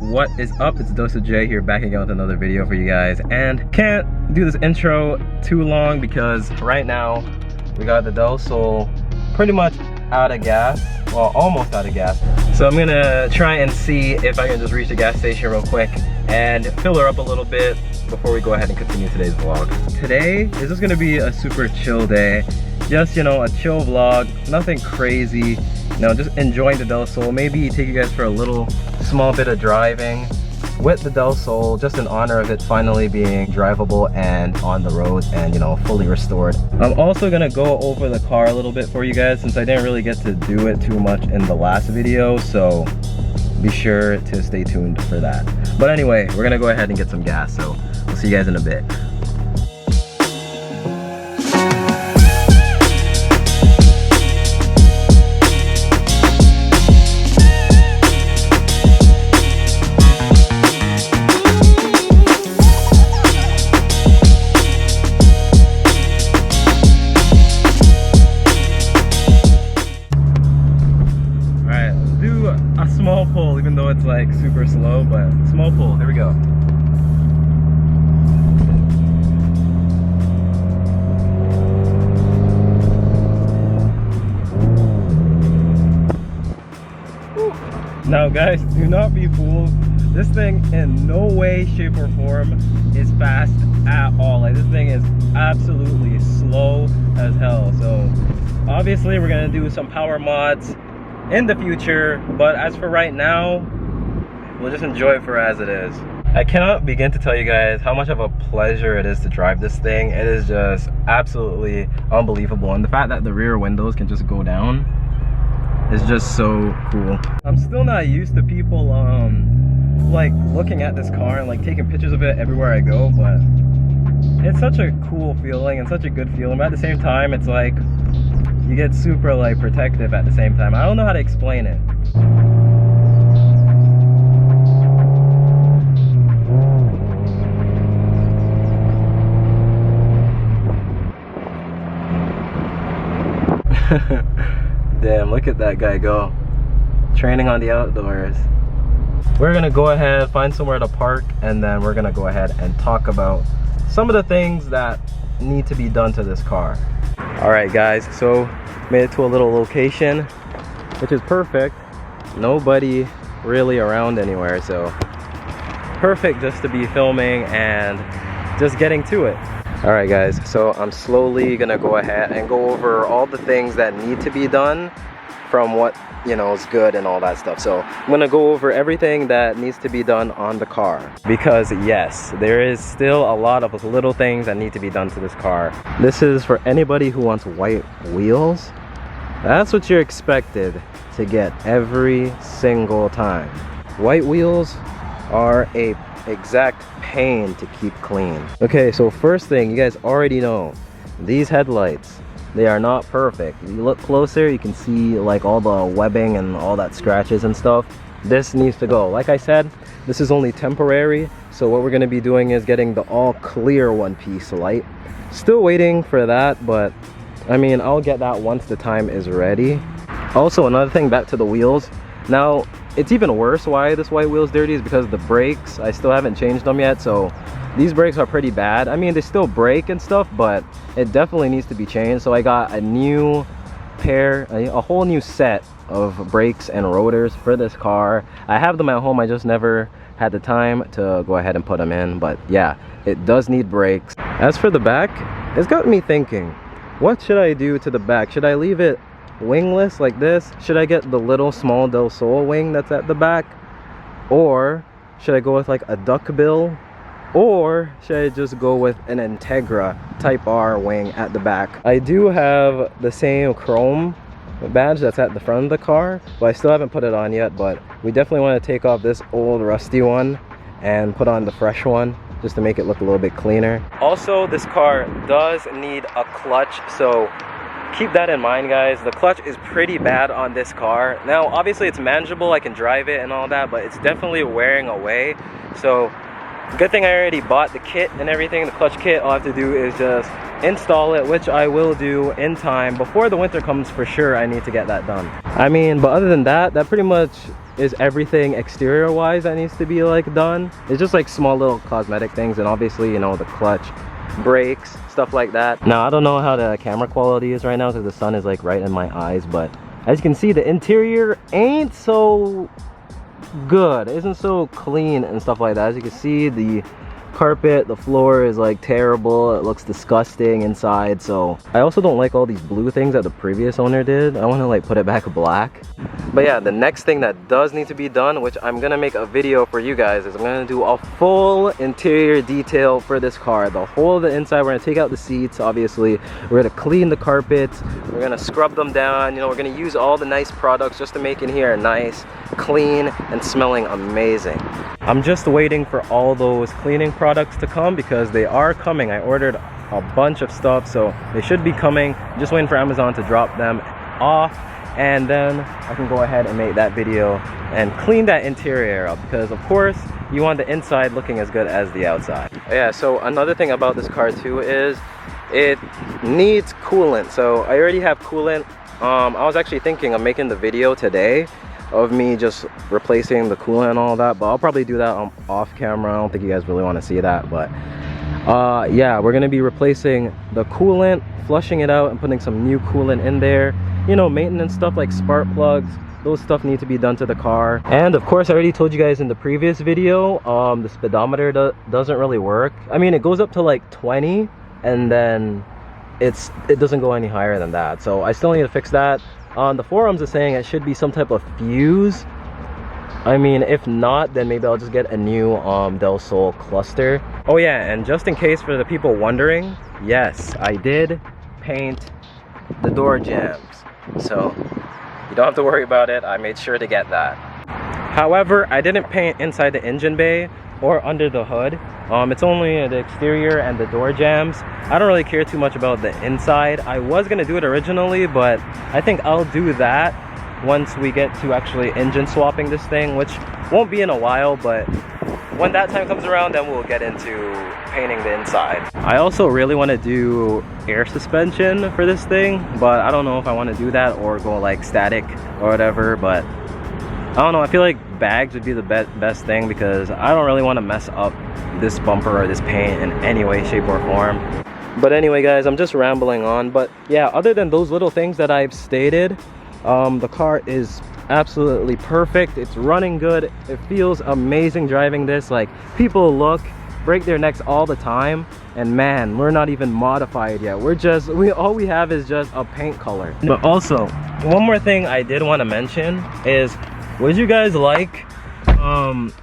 what is up? It's Delsol J here, back again with another video for you guys. And can't do this intro too long because right now we got the Delsol pretty much out of gas. Well, almost out of gas. So I'm gonna try and see if I can just reach the gas station real quick and fill her up a little bit before we go ahead and continue today's vlog. Today is just gonna be a super chill day. Just, you know, a chill vlog, nothing crazy. You know, just enjoying the Delsol. Maybe take you guys for a little small bit of driving with the Delsol, just in honor of it finally being drivable and on the road and, you know, fully restored. I'm also gonna go over the car a little bit for you guys since I didn't really get to do it too much in the last video, so be sure to stay tuned for that. But anyway, we're gonna go ahead and get some gas, so we'll see you guys in a bit. Small pull, even though it's like super slow, but small pull. Here we go. Now guys, do not be fooled. This thing in no way, shape, or form is fast at all. Like, this thing is absolutely slow as hell. So obviously we're gonna do some power mods in the future, but as for right now, we'll just enjoy it for as it is. I cannot begin to tell you guys how much of a pleasure it is to drive this thing. It is just absolutely unbelievable, and the fact that the rear windows can just go down is just so cool. I'm still not used to people like looking at this car and like taking pictures of it everywhere I go, but it's such a cool feeling and such a good feeling, but at the same time it's like you get super like protective at the same time. I don't know how to explain it. Damn, look at that guy go. Training on the outdoors. We're gonna go ahead, find somewhere to park, and then we're gonna go ahead and talk about some of the things that need to be done to this car. All right guys, so made it to a little location, which is perfect. Nobody really around anywhere, so perfect just to be filming and just getting to it. All right guys, so I'm slowly gonna go ahead and go over all the things that need to be done from what, you know, is good and all that stuff. So I'm gonna go over everything that needs to be done on the car, because yes, there is still a lot of little things that need to be done to this car. This is for anybody who wants white wheels. That's what you're expected to get every single time. White wheels are a exact pain to keep clean. Okay, so first thing, you guys already know, these headlights, they are not perfect. You look closer, you can see like all the webbing and all that scratches and stuff. This needs to go. Like I said, this is only temporary, so what we're going to be doing is getting the all clear one-piece light. Still waiting for that, but I mean, I'll get that once the time is ready. Also, another thing, back to the wheels. Now, it's even worse why this white wheel is dirty is because the brakes, I still haven't changed them yet, so these brakes are pretty bad. I mean, they still brake and stuff, but it definitely needs to be changed. So I got a new pair, a whole new set of brakes and rotors for this car. I have them at home, I just never had the time to go ahead and put them in, but yeah, it does need brakes. As for the back, it's got me thinking, what should I do to the back? Should I leave it wingless like this? Should I get the little small Delsol wing that's at the back? Or should I go with like a duckbill? Or should I just go with an Integra Type R wing at the back? I do have the same chrome badge that's at the front of the car, but I still haven't put it on yet. But we definitely want to take off this old rusty one and put on the fresh one, just to make it look a little bit cleaner. Also, this car does need a clutch, so keep that in mind guys. The clutch is pretty bad on this car. Now obviously it's manageable, I can drive it and all that, but it's definitely wearing away. So Good thing I already bought the kit and everything, the clutch kit. All I have to do is just install it, which I will do in time. Before the winter comes for sure, I need to get that done. I mean, but other than that, that pretty much is everything exterior wise that needs to be like done. It's just like small little cosmetic things, and obviously, you know, the clutch, brakes, stuff like that. Now, I don't know how the camera quality is right now because the sun is like right in my eyes, but as you can see, the interior ain't so good, isn't so clean and stuff like that. As you can see, the carpet, the floor is like terrible. It looks disgusting inside. So I also don't like all these blue things that the previous owner did. I want to like put it back black. But yeah, the next thing that does need to be done, which I'm gonna make a video for you guys, is I'm gonna do a full interior detail for this car. The whole of the inside. We're gonna take out the seats, obviously. We're gonna clean the carpets. We're gonna scrub them down. You know, we're gonna use all the nice products just to make in here nice, clean, and smelling amazing. I'm just waiting for all those cleaning products to come because they are coming. I ordered a bunch of stuff, so they should be coming. Just waiting for Amazon to drop them off, and then I can go ahead and make that video and clean that interior up, because of course you want the inside looking as good as the outside. Yeah, so another thing about this car too is it needs coolant. So I already have coolant. I was actually thinking of making the video today of me just replacing the coolant and all that, but I'll probably do that off camera. I don't think you guys really want to see that, but yeah, we're gonna be replacing the coolant, flushing it out and putting some new coolant in there. You know, maintenance stuff like spark plugs, those stuff need to be done to the car. And of course, I already told you guys in the previous video, the speedometer doesn't really work. I mean, it goes up to like 20 and then it doesn't go any higher than that, so I still need to fix that. On the forums is saying it should be some type of fuse. I mean, if not, then maybe I'll just get a new Delsol cluster. Oh yeah, and just in case for the people wondering, yes, I did paint the door jambs, so you don't have to worry about it. I made sure to get that. However, I didn't paint inside the engine bay or under the hood. It's only the exterior and the door jambs. I don't really care too much about the inside. I was gonna do it originally, but I think I'll do that once we get to actually engine swapping this thing, which won't be in a while, but when that time comes around, then we'll get into painting the inside. I also really want to do air suspension for this thing, but I don't know if I want to do that or go like static or whatever, but I don't know. I feel like bags would be the best thing because I don't really want to mess up this bumper or this paint in any way, shape, or form. But anyway, guys, I'm just rambling on. But yeah, other than those little things that I've stated, the car is absolutely perfect. It's running good. It feels amazing driving this. Like, people break their necks all the time, and man, we're not even modified yet. All we have is just a paint color. But also, one more thing I did want to mention is, would you guys like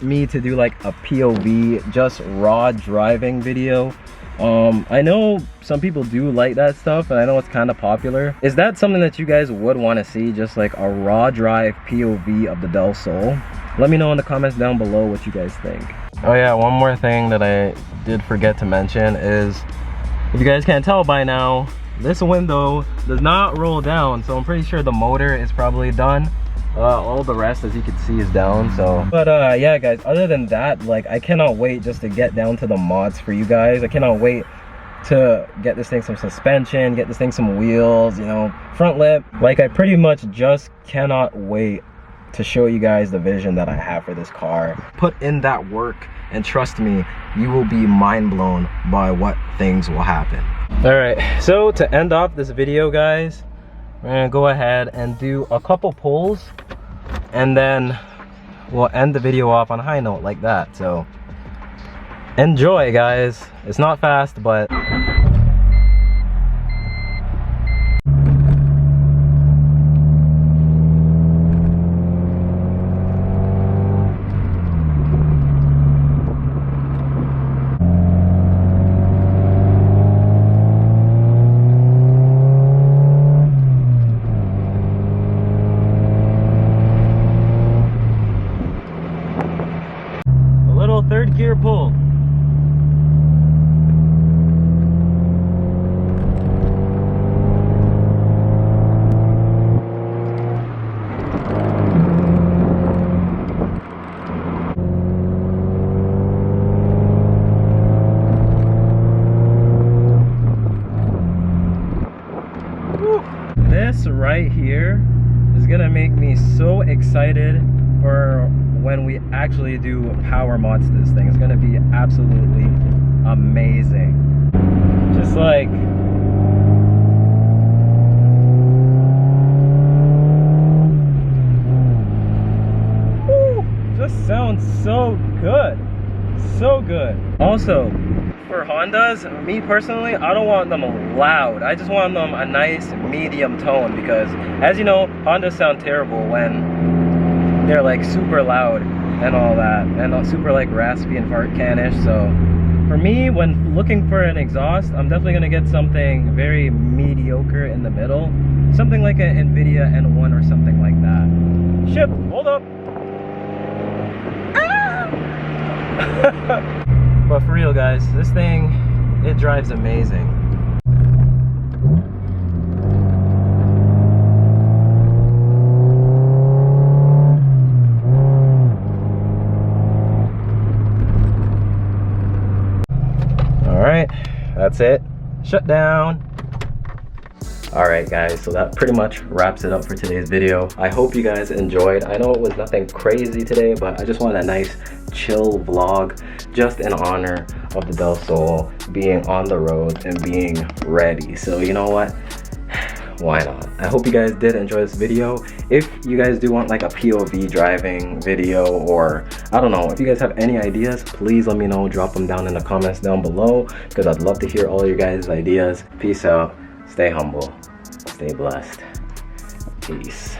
me to do like a POV, just raw driving video? I know some people do like that stuff, and I know it's kind of popular. Is that something that you guys would want to see, just like a raw drive POV of the Delsol? Let me know in the comments down below what you guys think. Oh yeah, one more thing that I did forget to mention is, if you guys can't tell by now, this window does not roll down, so I'm pretty sure the motor is probably done. All the rest, as you can see, is down. So but yeah, guys, other than that, like, I cannot wait just to get down to the mods for you guys. I cannot wait to get this thing some suspension, get this thing some wheels, you know, front lip. Like, I pretty much just cannot wait to show you guys the vision that I have for this car. Put in that work, and trust me, you will be mind blown by what things will happen. All right, so to end off this video, guys, we're gonna go ahead and do a couple pulls, and then we'll end the video off on a high note like that. So enjoy, guys. It's not fast, but third gear pull. right here is gonna make me so excited for when we actually do power mods to this thing. It's gonna be absolutely amazing. Just like just sounds so good, so good. Also, for Hondas, me personally, I don't want them loud. I just want them a nice medium tone, because as you know, Hondas sound terrible when they're like super loud and all that, and super like raspy and fart canish. So for me, when looking for an exhaust, I'm definitely gonna get something very mediocre in the middle, something like an NVIDIA N1 or something like that. Ship, hold up. But for real guys, this thing, it drives amazing. Alright, that's it. Shut down. Alright guys, so that pretty much wraps it up for today's video. I hope you guys enjoyed. I know it was nothing crazy today, but I just wanted a nice chill vlog just in honor of the Delsol being on the road and being ready. So you know what? Why not? I hope you guys did enjoy this video. If you guys do want like a POV driving video, or I don't know, if you guys have any ideas, please let me know. Drop them down in the comments down below, because I'd love to hear all your guys' ideas. Peace out. Stay humble. Stay blessed. Peace.